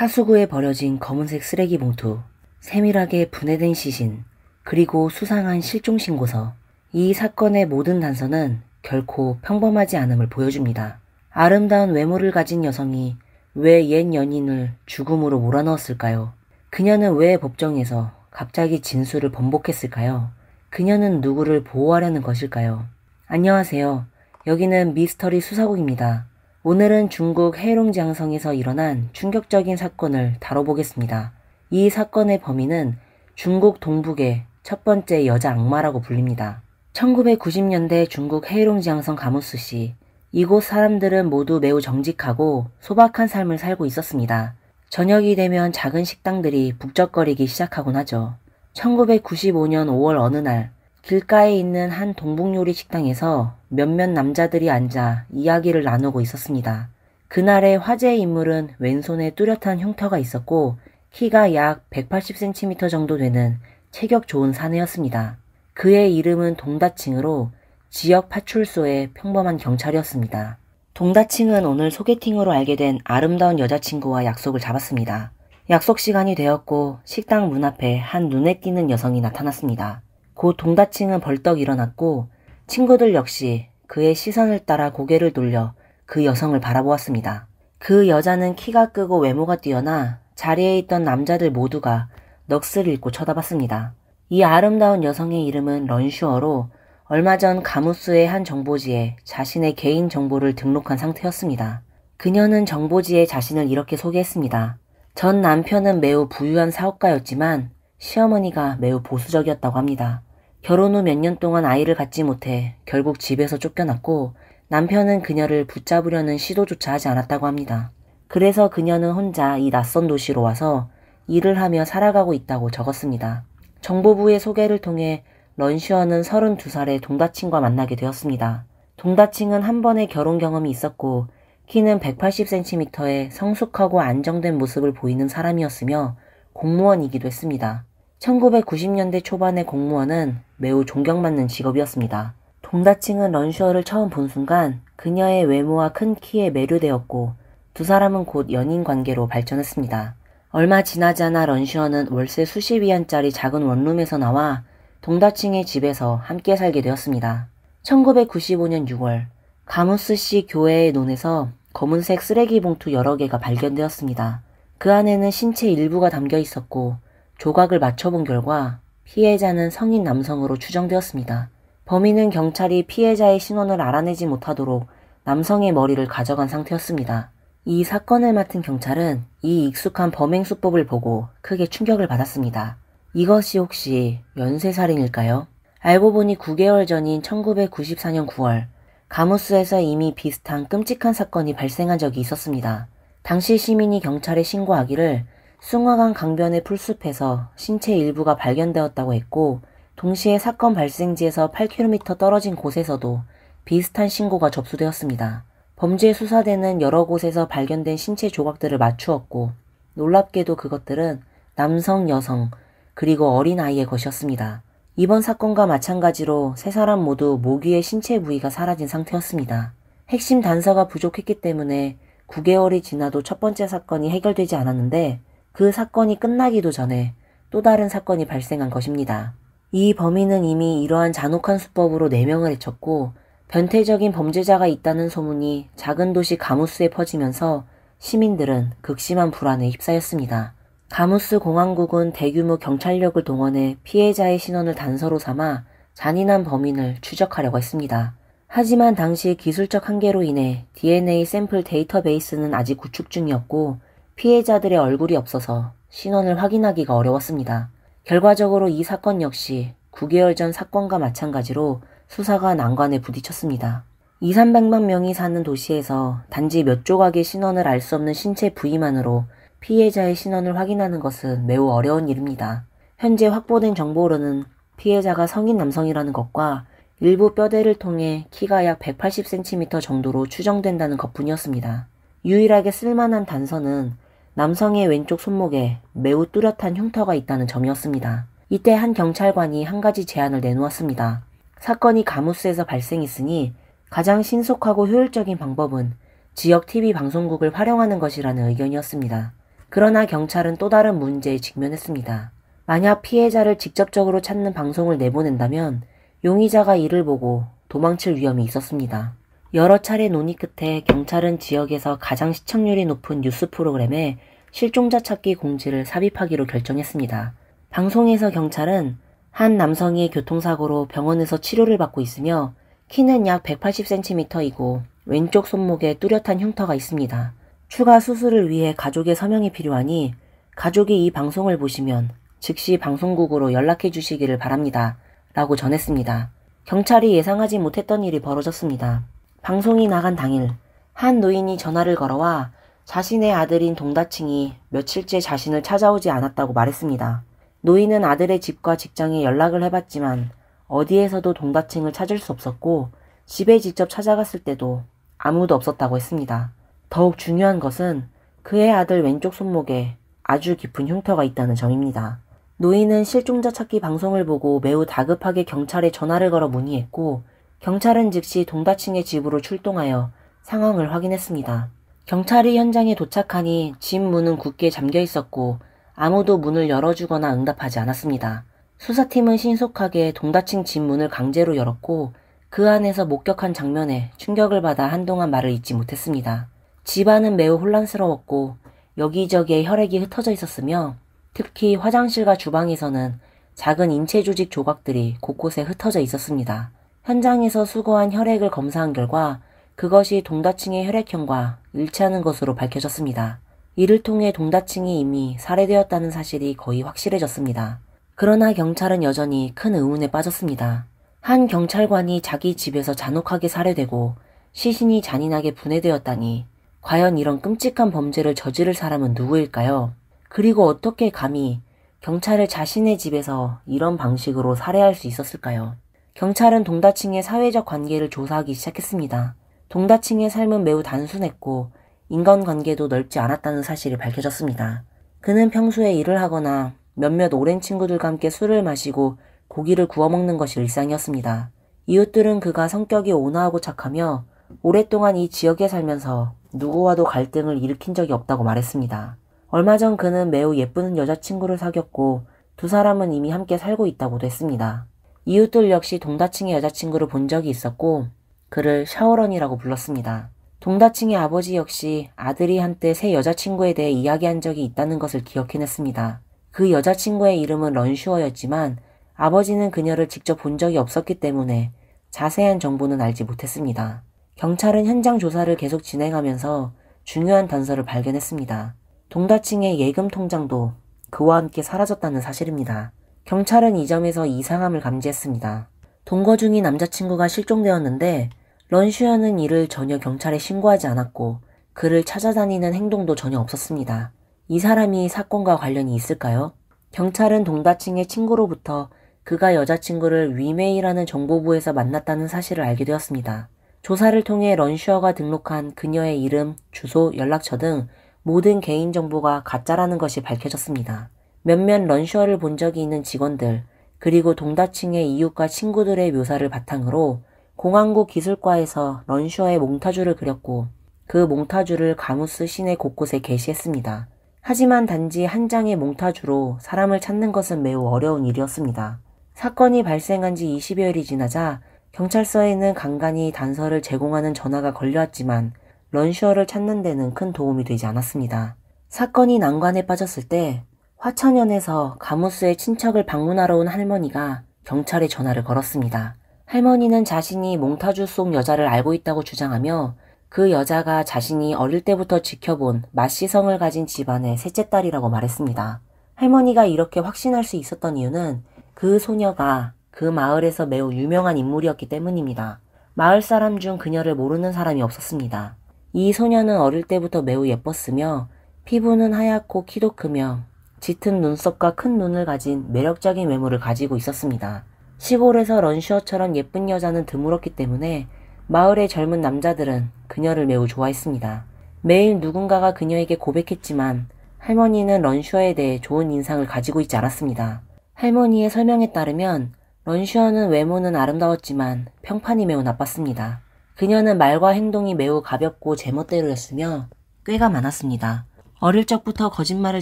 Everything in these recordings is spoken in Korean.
하수구에 버려진 검은색 쓰레기 봉투, 세밀하게 분해된 시신, 그리고 수상한 실종 신고서. 이 사건의 모든 단서는 결코 평범하지 않음을 보여줍니다. 아름다운 외모를 가진 여성이 왜 옛 연인을 죽음으로 몰아넣었을까요? 그녀는 왜 법정에서 갑자기 진술을 번복했을까요? 그녀는 누구를 보호하려는 것일까요? 안녕하세요. 여기는 미스터리 수사국입니다. 오늘은 중국 해롱지앙성에서 일어난 충격적인 사건을 다뤄보겠습니다. 이 사건의 범인은 중국 동북의 첫 번째 여자 악마라고 불립니다. 1990년대 중국 해롱지앙성 가무스시. 이곳 사람들은 모두 매우 정직하고 소박한 삶을 살고 있었습니다. 저녁이 되면 작은 식당들이 북적거리기 시작하곤 하죠. 1995년 5월 어느 날 길가에 있는 한 동북요리 식당에서 몇몇 남자들이 앉아 이야기를 나누고 있었습니다. 그날의 화제의 인물은 왼손에 뚜렷한 흉터가 있었고 키가 약 180cm 정도 되는 체격 좋은 사내였습니다. 그의 이름은 동다칭으로 지역 파출소의 평범한 경찰이었습니다. 동다칭은 오늘 소개팅으로 알게 된 아름다운 여자친구와 약속을 잡았습니다. 약속 시간이 되었고 식당 문 앞에 한 눈에 띄는 여성이 나타났습니다. 곧 동다칭은 벌떡 일어났고 친구들 역시 그의 시선을 따라 고개를 돌려 그 여성을 바라보았습니다. 그 여자는 키가 크고 외모가 뛰어나 자리에 있던 남자들 모두가 넋을 잃고 쳐다봤습니다. 이 아름다운 여성의 이름은 런슈어로 얼마 전 가무스의 한 정보지에 자신의 개인 정보를 등록한 상태였습니다. 그녀는 정보지에 자신을 이렇게 소개했습니다. 전 남편은 매우 부유한 사업가였지만 시어머니가 매우 보수적이었다고 합니다. 결혼 후 몇 년 동안 아이를 갖지 못해 결국 집에서 쫓겨났고 남편은 그녀를 붙잡으려는 시도조차 하지 않았다고 합니다. 그래서 그녀는 혼자 이 낯선 도시로 와서 일을 하며 살아가고 있다고 적었습니다. 정보부의 소개를 통해 런슈어는 32살의 동다칭과 만나게 되었습니다. 동다칭은 한 번의 결혼 경험이 있었고 키는 180cm의 성숙하고 안정된 모습을 보이는 사람이었으며 공무원이기도 했습니다. 1990년대 초반의 공무원은 매우 존경받는 직업이었습니다. 동다칭은 런슈어를 처음 본 순간 그녀의 외모와 큰 키에 매료되었고 두 사람은 곧 연인 관계로 발전했습니다. 얼마 지나지 않아 런슈어는 월세 수십 위안짜리 작은 원룸에서 나와 동다칭의 집에서 함께 살게 되었습니다. 1995년 6월 가무스시 교회의 논에서 검은색 쓰레기 봉투 여러 개가 발견되었습니다. 그 안에는 신체 일부가 담겨 있었고 조각을 맞춰본 결과 피해자는 성인 남성으로 추정되었습니다. 범인은 경찰이 피해자의 신원을 알아내지 못하도록 남성의 머리를 가져간 상태였습니다. 이 사건을 맡은 경찰은 이 익숙한 범행 수법을 보고 크게 충격을 받았습니다. 이것이 혹시 연쇄살인일까요? 알고 보니 9개월 전인 1994년 9월 가무스에서 이미 비슷한 끔찍한 사건이 발생한 적이 있었습니다. 당시 시민이 경찰에 신고하기를 숭화강 강변의 풀숲에서 신체 일부가 발견되었다고 했고 동시에 사건 발생지에서 8km 떨어진 곳에서도 비슷한 신고가 접수되었습니다. 범죄 수사대는 여러 곳에서 발견된 신체 조각들을 맞추었고 놀랍게도 그것들은 남성, 여성, 그리고 어린아이의 것이었습니다. 이번 사건과 마찬가지로 세 사람 모두 모기의 신체 부위가 사라진 상태였습니다. 핵심 단서가 부족했기 때문에 9개월이 지나도 첫 번째 사건이 해결되지 않았는데 그 사건이 끝나기도 전에 또 다른 사건이 발생한 것입니다. 이 범인은 이미 이러한 잔혹한 수법으로 4명을 해쳤고 변태적인 범죄자가 있다는 소문이 작은 도시 가무스에 퍼지면서 시민들은 극심한 불안에 휩싸였습니다. 가무스 공항국은 대규모 경찰력을 동원해 피해자의 신원을 단서로 삼아 잔인한 범인을 추적하려고 했습니다. 하지만 당시 기술적 한계로 인해 DNA 샘플 데이터베이스는 아직 구축 중이었고 피해자들의 얼굴이 없어서 신원을 확인하기가 어려웠습니다. 결과적으로 이 사건 역시 9개월 전 사건과 마찬가지로 수사가 난관에 부딪혔습니다. 200~300만 명이 사는 도시에서 단지 몇 조각의 신원을 알 수 없는 신체 부위만으로 피해자의 신원을 확인하는 것은 매우 어려운 일입니다. 현재 확보된 정보로는 피해자가 성인 남성이라는 것과 일부 뼈대를 통해 키가 약 180cm 정도로 추정된다는 것뿐이었습니다. 유일하게 쓸만한 단서는 남성의 왼쪽 손목에 매우 뚜렷한 흉터가 있다는 점이었습니다. 이때 한 경찰관이 한 가지 제안을 내놓았습니다. 사건이 가무스에서 발생했으니 가장 신속하고 효율적인 방법은 지역 TV 방송국을 활용하는 것이라는 의견이었습니다. 그러나 경찰은 또 다른 문제에 직면했습니다. 만약 피해자를 직접적으로 찾는 방송을 내보낸다면 용의자가 이를 보고 도망칠 위험이 있었습니다. 여러 차례 논의 끝에 경찰은 지역에서 가장 시청률이 높은 뉴스 프로그램에 실종자 찾기 공지를 삽입하기로 결정했습니다. 방송에서 경찰은 한 남성이 교통사고로 병원에서 치료를 받고 있으며 키는 약 180cm이고 왼쪽 손목에 뚜렷한 흉터가 있습니다. 추가 수술을 위해 가족의 서명이 필요하니 가족이 이 방송을 보시면 즉시 방송국으로 연락해 주시기를 바랍니다. 라고 전했습니다. 경찰이 예상하지 못했던 일이 벌어졌습니다. 방송이 나간 당일 한 노인이 전화를 걸어와 자신의 아들인 동다칭이 며칠째 자신을 찾아오지 않았다고 말했습니다. 노인은 아들의 집과 직장에 연락을 해봤지만 어디에서도 동다칭을 찾을 수 없었고 집에 직접 찾아갔을 때도 아무도 없었다고 했습니다. 더욱 중요한 것은 그의 아들 왼쪽 손목에 아주 깊은 흉터가 있다는 점입니다. 노인은 실종자 찾기 방송을 보고 매우 다급하게 경찰에 전화를 걸어 문의했고 경찰은 즉시 동다칭의 집으로 출동하여 상황을 확인했습니다. 경찰이 현장에 도착하니 집 문은 굳게 잠겨 있었고 아무도 문을 열어주거나 응답하지 않았습니다. 수사팀은 신속하게 동다칭 집 문을 강제로 열었고 그 안에서 목격한 장면에 충격을 받아 한동안 말을 잇지 못했습니다. 집안은 매우 혼란스러웠고 여기저기에 혈액이 흩어져 있었으며 특히 화장실과 주방에서는 작은 인체 조직 조각들이 곳곳에 흩어져 있었습니다. 현장에서 수거한 혈액을 검사한 결과 그것이 동다칭의 혈액형과 일치하는 것으로 밝혀졌습니다. 이를 통해 동다칭이 이미 살해되었다는 사실이 거의 확실해졌습니다. 그러나 경찰은 여전히 큰 의문에 빠졌습니다. 한 경찰관이 자기 집에서 잔혹하게 살해되고 시신이 잔인하게 분해되었다니 과연 이런 끔찍한 범죄를 저지를 사람은 누구일까요? 그리고 어떻게 감히 경찰을 자신의 집에서 이런 방식으로 살해할 수 있었을까요? 경찰은 동다칭의 사회적 관계를 조사하기 시작했습니다. 동다칭의 삶은 매우 단순했고 인간관계도 넓지 않았다는 사실이 밝혀졌습니다. 그는 평소에 일을 하거나 몇몇 오랜 친구들과 함께 술을 마시고 고기를 구워 먹는 것이 일상이었습니다. 이웃들은 그가 성격이 온화하고 착하며 오랫동안 이 지역에 살면서 누구와도 갈등을 일으킨 적이 없다고 말했습니다. 얼마 전 그는 매우 예쁜 여자친구를 사귀었고 두 사람은 이미 함께 살고 있다고도 했습니다. 이웃들 역시 동다칭의 여자친구를 본 적이 있었고 그를 샤오런이라고 불렀습니다. 동다칭의 아버지 역시 아들이 한때 새 여자친구에 대해 이야기한 적이 있다는 것을 기억해냈습니다. 그 여자친구의 이름은 런슈어였지만 아버지는 그녀를 직접 본 적이 없었기 때문에 자세한 정보는 알지 못했습니다. 경찰은 현장 조사를 계속 진행하면서 중요한 단서를 발견했습니다. 동다칭의 예금 통장도 그와 함께 사라졌다는 사실입니다. 경찰은 이 점에서 이상함을 감지했습니다. 동거 중인 남자친구가 실종되었는데 런슈어는 이를 전혀 경찰에 신고하지 않았고 그를 찾아다니는 행동도 전혀 없었습니다. 이 사람이 사건과 관련이 있을까요? 경찰은 동다칭의 친구로부터 그가 여자친구를 위메이라는 정보부에서 만났다는 사실을 알게 되었습니다. 조사를 통해 런슈어가 등록한 그녀의 이름, 주소, 연락처 등 모든 개인정보가 가짜라는 것이 밝혀졌습니다. 몇몇 런슈어를 본 적이 있는 직원들, 그리고 동다칭의 이웃과 친구들의 묘사를 바탕으로 공항국 기술과에서 런슈어의 몽타주를 그렸고 그 몽타주를 가무스 시내 곳곳에 게시했습니다. 하지만 단지 한 장의 몽타주로 사람을 찾는 것은 매우 어려운 일이었습니다. 사건이 발생한 지 20여일이 지나자 경찰서에는 간간히 단서를 제공하는 전화가 걸려왔지만 런슈어를 찾는 데는 큰 도움이 되지 않았습니다. 사건이 난관에 빠졌을 때 화천연에서 가무스의 친척을 방문하러 온 할머니가 경찰에 전화를 걸었습니다. 할머니는 자신이 몽타주 속 여자를 알고 있다고 주장하며 그 여자가 자신이 어릴 때부터 지켜본 마씨성을 가진 집안의 셋째 딸이라고 말했습니다. 할머니가 이렇게 확신할 수 있었던 이유는 그 소녀가 그 마을에서 매우 유명한 인물이었기 때문입니다. 마을 사람 중 그녀를 모르는 사람이 없었습니다. 이 소녀는 어릴 때부터 매우 예뻤으며 피부는 하얗고 키도 크며 짙은 눈썹과 큰 눈을 가진 매력적인 외모를 가지고 있었습니다. 시골에서 런슈어처럼 예쁜 여자는 드물었기 때문에 마을의 젊은 남자들은 그녀를 매우 좋아했습니다. 매일 누군가가 그녀에게 고백했지만 할머니는 런슈어에 대해 좋은 인상을 가지고 있지 않았습니다. 할머니의 설명에 따르면 런슈어는 외모는 아름다웠지만 평판이 매우 나빴습니다. 그녀는 말과 행동이 매우 가볍고 제멋대로였으며 꾀가 많았습니다. 어릴 적부터 거짓말을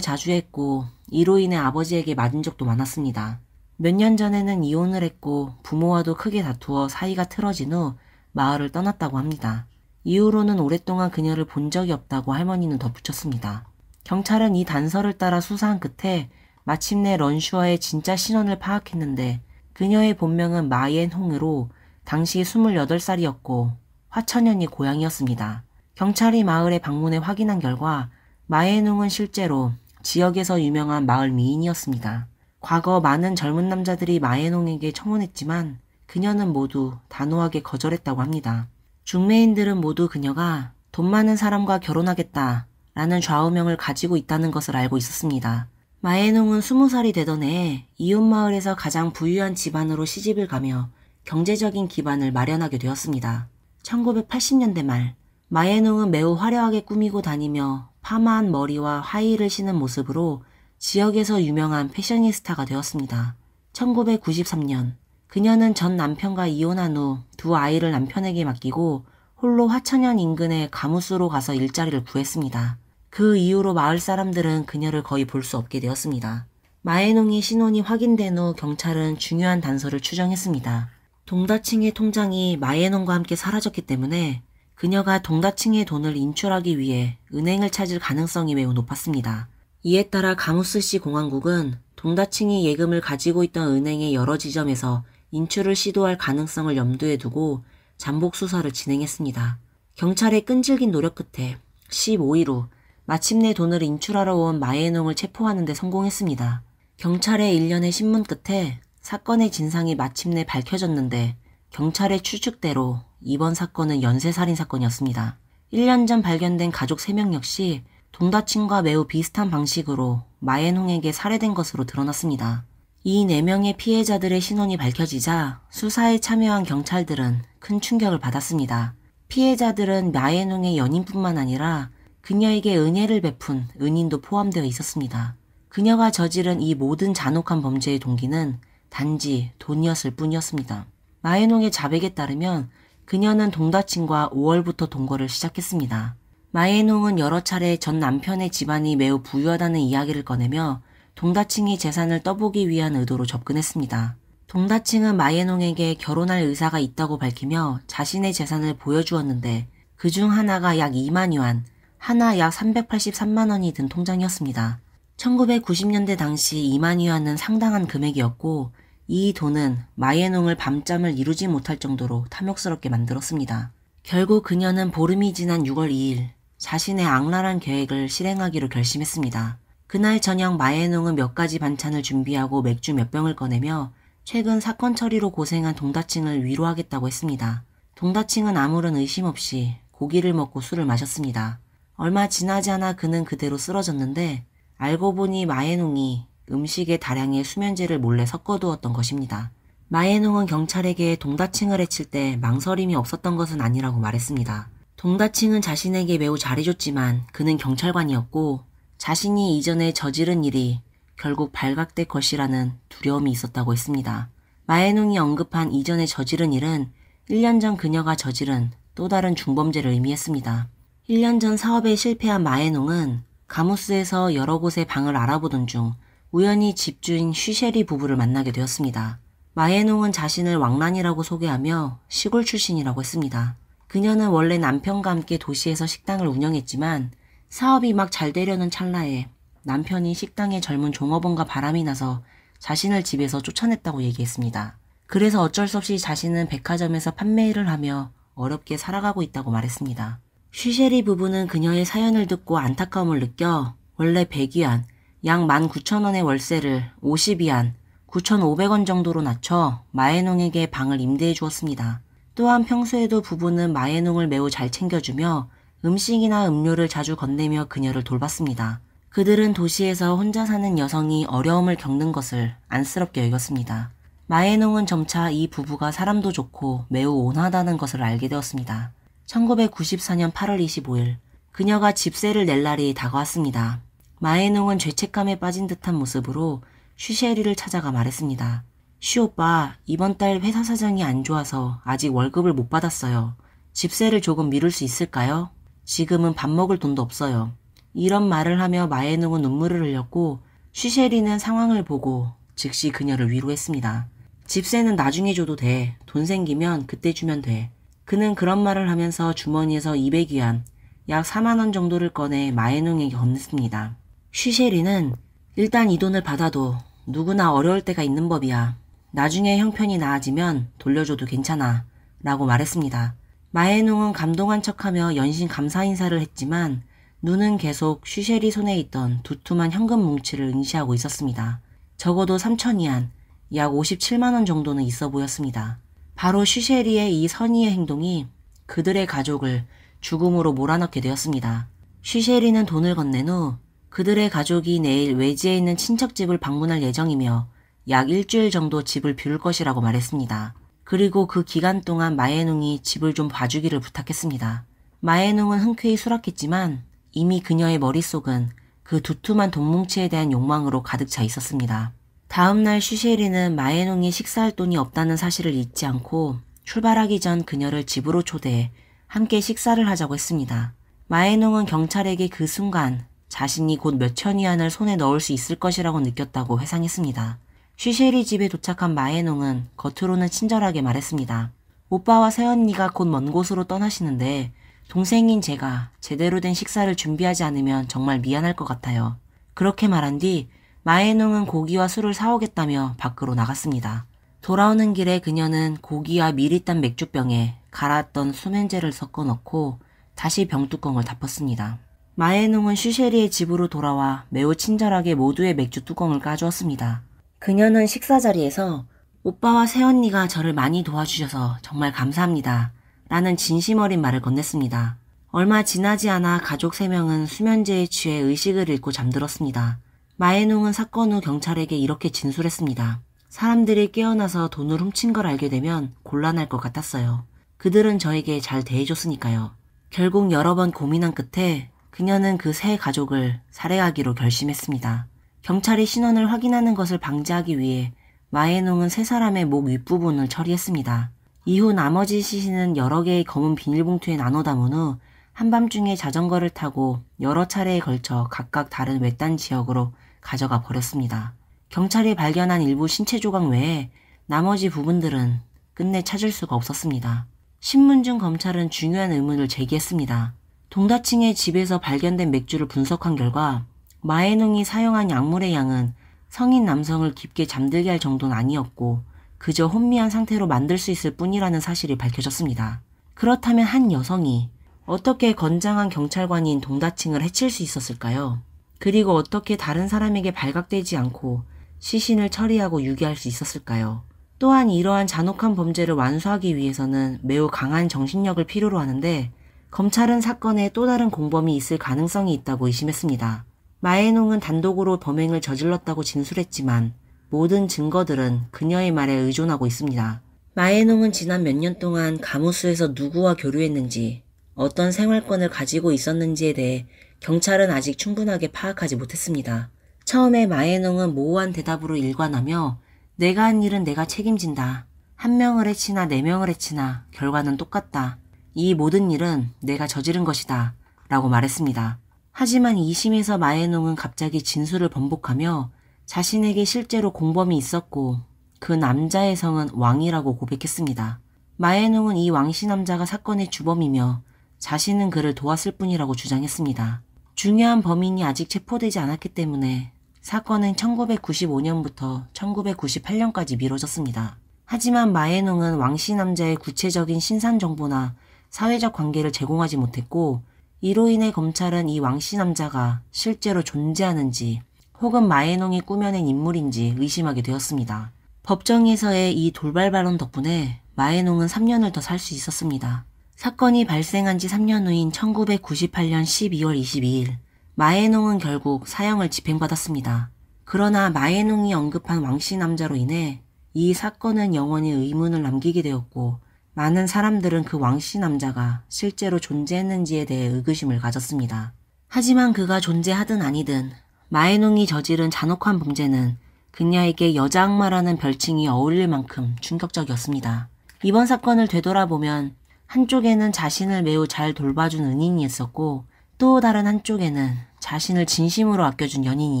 자주 했고 이로 인해 아버지에게 맞은 적도 많았습니다. 몇 년 전에는 이혼을 했고 부모와도 크게 다투어 사이가 틀어진 후 마을을 떠났다고 합니다. 이후로는 오랫동안 그녀를 본 적이 없다고 할머니는 덧붙였습니다. 경찰은 이 단서를 따라 수사한 끝에 마침내 런슈어의 진짜 신원을 파악했는데 그녀의 본명은 마옌 홍으로 당시 28살이었고 화천연이 고향이었습니다. 경찰이 마을에 방문해 확인한 결과 마옌 홍은 실제로 지역에서 유명한 마을 미인이었습니다. 과거 많은 젊은 남자들이 마옌 홍에게 청혼했지만 그녀는 모두 단호하게 거절했다고 합니다. 중매인들은 모두 그녀가 돈 많은 사람과 결혼하겠다 라는 좌우명을 가지고 있다는 것을 알고 있었습니다. 마옌 홍은 20살이 되던 해에 이웃마을에서 가장 부유한 집안으로 시집을 가며 경제적인 기반을 마련하게 되었습니다. 1980년대 말 마옌 홍은 매우 화려하게 꾸미고 다니며 파마한 머리와 하이힐을 신은 모습으로 지역에서 유명한 패셔니스타가 되었습니다. 1993년 그녀는 전 남편과 이혼한 후 두 아이를 남편에게 맡기고 홀로 화천연 인근의 가무스로 가서 일자리를 구했습니다. 그 이후로 마을 사람들은 그녀를 거의 볼 수 없게 되었습니다. 마옌 홍의 신원이 확인된 후 경찰은 중요한 단서를 추정했습니다. 동다층의 통장이 마옌 홍과 함께 사라졌기 때문에 그녀가 동다층의 돈을 인출하기 위해 은행을 찾을 가능성이 매우 높았습니다. 이에 따라 가무스시 공항국은 동다층이 예금을 가지고 있던 은행의 여러 지점에서 인출을 시도할 가능성을 염두에 두고 잠복 수사를 진행했습니다. 경찰의 끈질긴 노력 끝에 15일 후 마침내 돈을 인출하러 온 마옌 홍을 체포하는 데 성공했습니다. 경찰의 일련의 신문 끝에 사건의 진상이 마침내 밝혀졌는데 경찰의 추측대로 이번 사건은 연쇄살인 사건이었습니다. 1년 전 발견된 가족 3명 역시 동다층과 매우 비슷한 방식으로 마옌 홍에게 살해된 것으로 드러났습니다. 이 4명의 피해자들의 신원이 밝혀지자 수사에 참여한 경찰들은 큰 충격을 받았습니다. 피해자들은 마옌 홍의 연인뿐만 아니라 그녀에게 은혜를 베푼 은인도 포함되어 있었습니다. 그녀가 저지른 이 모든 잔혹한 범죄의 동기는 단지 돈이었을 뿐이었습니다. 마옌 홍의 자백에 따르면 그녀는 동다층과 5월부터 동거를 시작했습니다. 마옌 홍은 여러 차례 전 남편의 집안이 매우 부유하다는 이야기를 꺼내며 동다층의 재산을 떠보기 위한 의도로 접근했습니다. 동다층은 마옌 홍에게 결혼할 의사가 있다고 밝히며 자신의 재산을 보여주었는데 그중 하나가 약 2만 유안, 하나 약 383만 원이 든 통장이었습니다. 1990년대 당시 2만 유안은 상당한 금액이었고 이 돈은 마옌 홍을 밤잠을 이루지 못할 정도로 탐욕스럽게 만들었습니다. 결국 그녀는 보름이 지난 6월 2일 자신의 악랄한 계획을 실행하기로 결심했습니다. 그날 저녁 마옌 홍은 몇 가지 반찬을 준비하고 맥주 몇 병을 꺼내며 최근 사건 처리로 고생한 동다층을 위로하겠다고 했습니다. 동다층은 아무런 의심 없이 고기를 먹고 술을 마셨습니다. 얼마 지나지 않아 그는 그대로 쓰러졌는데 알고 보니 마옌 홍이 음식에 다량의 수면제를 몰래 섞어두었던 것입니다. 마옌 홍은 경찰에게 동다층을 해칠 때 망설임이 없었던 것은 아니라고 말했습니다. 동다층은 자신에게 매우 잘해줬지만 그는 경찰관이었고 자신이 이전에 저지른 일이 결국 발각될 것이라는 두려움이 있었다고 했습니다. 마옌 홍이 언급한 이전에 저지른 일은 1년 전 그녀가 저지른 또 다른 중범죄를 의미했습니다. 1년 전 사업에 실패한 마옌 홍은 가무스에서 여러 곳의 방을 알아보던 중 우연히 집주인 슈셰리 부부를 만나게 되었습니다. 마옌 홍은 자신을 왕란이라고 소개하며 시골 출신이라고 했습니다. 그녀는 원래 남편과 함께 도시에서 식당을 운영했지만 사업이 막 잘 되려는 찰나에 남편이 식당의 젊은 종업원과 바람이 나서 자신을 집에서 쫓아냈다고 얘기했습니다. 그래서 어쩔 수 없이 자신은 백화점에서 판매일을 하며 어렵게 살아가고 있다고 말했습니다. 슈셰리 부부는 그녀의 사연을 듣고 안타까움을 느껴 원래 100위안, 약 19,000원의 월세를 50위안, 9,500원 정도로 낮춰 마옌 홍에게 방을 임대해 주었습니다. 또한 평소에도 부부는 마옌 홍을 매우 잘 챙겨주며 음식이나 음료를 자주 건네며 그녀를 돌봤습니다. 그들은 도시에서 혼자 사는 여성이 어려움을 겪는 것을 안쓰럽게 여겼습니다. 마옌 홍은 점차 이 부부가 사람도 좋고 매우 온화하다는 것을 알게 되었습니다. 1994년 8월 25일 그녀가 집세를 낼 날이 다가왔습니다. 마옌 홍은 죄책감에 빠진 듯한 모습으로 슈셰리를 찾아가 말했습니다. 슈 오빠, 이번 달 회사 사정이 안 좋아서 아직 월급을 못 받았어요. 집세를 조금 미룰 수 있을까요? 지금은 밥 먹을 돈도 없어요. 이런 말을 하며 마에농은 눈물을 흘렸고 슈쉐리는 상황을 보고 즉시 그녀를 위로했습니다. 집세는 나중에 줘도 돼. 돈 생기면 그때 주면 돼. 그는 그런 말을 하면서 주머니에서 200위안, 약 4만 원 정도를 꺼내 마에농에게 건넸습니다. 슈쉐리는 일단 이 돈을 받아도 누구나 어려울 때가 있는 법이야. 나중에 형편이 나아지면 돌려줘도 괜찮아. 라고 말했습니다. 마에농은 감동한 척하며 연신 감사 인사를 했지만 눈은 계속 슈쉐리 손에 있던 두툼한 현금 뭉치를 응시하고 있었습니다. 적어도 3,000위안, 약 57만 원 정도는 있어 보였습니다. 바로 슈쉐리의 이 선의의 행동이 그들의 가족을 죽음으로 몰아넣게 되었습니다. 슈쉐리는 돈을 건넨 후 그들의 가족이 내일 외지에 있는 친척집을 방문할 예정이며 약 일주일 정도 집을 비울 것이라고 말했습니다. 그리고 그 기간 동안 마에농이 집을 좀 봐주기를 부탁했습니다. 마에농은 흔쾌히 수락했지만 이미 그녀의 머릿속은 그 두툼한 돈뭉치에 대한 욕망으로 가득 차 있었습니다. 다음날 슈쉐리는 마에농이 식사할 돈이 없다는 사실을 잊지 않고 출발하기 전 그녀를 집으로 초대해 함께 식사를 하자고 했습니다. 마에농은 경찰에게 그 순간 자신이 곧 몇천 위안을 손에 넣을 수 있을 것이라고 느꼈다고 회상했습니다. 슈쉐리 집에 도착한 마에농은 겉으로는 친절하게 말했습니다. 오빠와 새언니가 곧 먼 곳으로 떠나시는데 동생인 제가 제대로 된 식사를 준비하지 않으면 정말 미안할 것 같아요. 그렇게 말한 뒤 마에농은 고기와 술을 사오겠다며 밖으로 나갔습니다. 돌아오는 길에 그녀는 고기와 미리 딴 맥주병에 갈았던 수면제를 섞어 넣고 다시 병뚜껑을 덮었습니다. 마에농은 슈쉐리의 집으로 돌아와 매우 친절하게 모두의 맥주 뚜껑을 까주었습니다. 그녀는 식사 자리에서 오빠와 새언니가 저를 많이 도와주셔서 정말 감사합니다. 라는 진심 어린 말을 건넸습니다. 얼마 지나지 않아 가족 3명은 수면제에 취해 의식을 잃고 잠들었습니다. 마에농은 사건 후 경찰에게 이렇게 진술했습니다. 사람들이 깨어나서 돈을 훔친 걸 알게 되면 곤란할 것 같았어요. 그들은 저에게 잘 대해줬으니까요. 결국 여러 번 고민한 끝에 그녀는 그 세 가족을 살해하기로 결심했습니다. 경찰이 신원을 확인하는 것을 방지하기 위해 마에농은 세 사람의 목 윗부분을 처리했습니다. 이후 나머지 시신은 여러 개의 검은 비닐봉투에 나눠 담은 후 한밤중에 자전거를 타고 여러 차례에 걸쳐 각각 다른 외딴 지역으로 가져가 버렸습니다. 경찰이 발견한 일부 신체 조각 외에 나머지 부분들은 끝내 찾을 수가 없었습니다. 신문중 검찰은 중요한 의문을 제기했습니다. 동다층의 집에서 발견된 맥주를 분석한 결과 마에농이 사용한 약물의 양은 성인 남성을 깊게 잠들게 할 정도는 아니었고 그저 혼미한 상태로 만들 수 있을 뿐이라는 사실이 밝혀졌습니다. 그렇다면 한 여성이 어떻게 건장한 경찰관인 동다층을 해칠 수 있었을까요? 그리고 어떻게 다른 사람에게 발각되지 않고 시신을 처리하고 유기할 수 있었을까요? 또한 이러한 잔혹한 범죄를 완수하기 위해서는 매우 강한 정신력을 필요로 하는데 검찰은 사건에 또 다른 공범이 있을 가능성이 있다고 의심했습니다. 마에농은 단독으로 범행을 저질렀다고 진술했지만 모든 증거들은 그녀의 말에 의존하고 있습니다. 마에농은 지난 몇 년 동안 가무수에서 누구와 교류했는지, 어떤 생활권을 가지고 있었는지에 대해 경찰은 아직 충분하게 파악하지 못했습니다. 처음에 마에농은 모호한 대답으로 일관하며 내가 한 일은 내가 책임진다. 1명을 해치나 4명을 해치나 결과는 똑같다. 이 모든 일은 내가 저지른 것이다. 라고 말했습니다. 하지만 2심에서 마에농은 갑자기 진술을 번복하며 자신에게 실제로 공범이 있었고 그 남자의 성은 왕이라고 고백했습니다. 마에농은 이 왕씨 남자가 사건의 주범이며 자신은 그를 도왔을 뿐이라고 주장했습니다. 중요한 범인이 아직 체포되지 않았기 때문에 사건은 1995년부터 1998년까지 미뤄졌습니다. 하지만 마에농은 왕씨 남자의 구체적인 신상 정보나 사회적 관계를 제공하지 못했고 이로 인해 검찰은 이 왕씨 남자가 실제로 존재하는지 혹은 마에농이 꾸며낸 인물인지 의심하게 되었습니다. 법정에서의 이 돌발 발언 덕분에 마에농은 3년을 더 살 수 있었습니다. 사건이 발생한 지 3년 후인 1998년 12월 22일 마에농은 결국 사형을 집행받았습니다. 그러나 마에농이 언급한 왕씨 남자로 인해 이 사건은 영원히 의문을 남기게 되었고 많은 사람들은 그 왕씨 남자가 실제로 존재했는지에 대해 의구심을 가졌습니다. 하지만 그가 존재하든 아니든 마에농이 저지른 잔혹한 범죄는 그녀에게 여자 악마라는 별칭이 어울릴 만큼 충격적이었습니다. 이번 사건을 되돌아보면 한쪽에는 자신을 매우 잘 돌봐준 은인이 있었고 또 다른 한쪽에는 자신을 진심으로 아껴준 연인이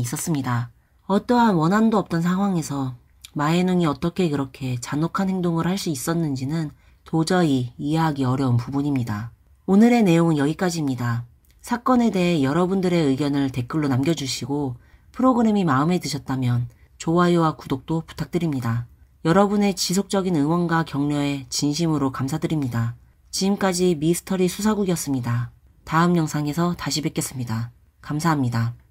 있었습니다. 어떠한 원한도 없던 상황에서 마에눈이 어떻게 그렇게 잔혹한 행동을 할 수 있었는지는 도저히 이해하기 어려운 부분입니다. 오늘의 내용은 여기까지입니다. 사건에 대해 여러분들의 의견을 댓글로 남겨주시고 프로그램이 마음에 드셨다면 좋아요와 구독도 부탁드립니다. 여러분의 지속적인 응원과 격려에 진심으로 감사드립니다. 지금까지 미스터리 수사국이었습니다. 다음 영상에서 다시 뵙겠습니다. 감사합니다.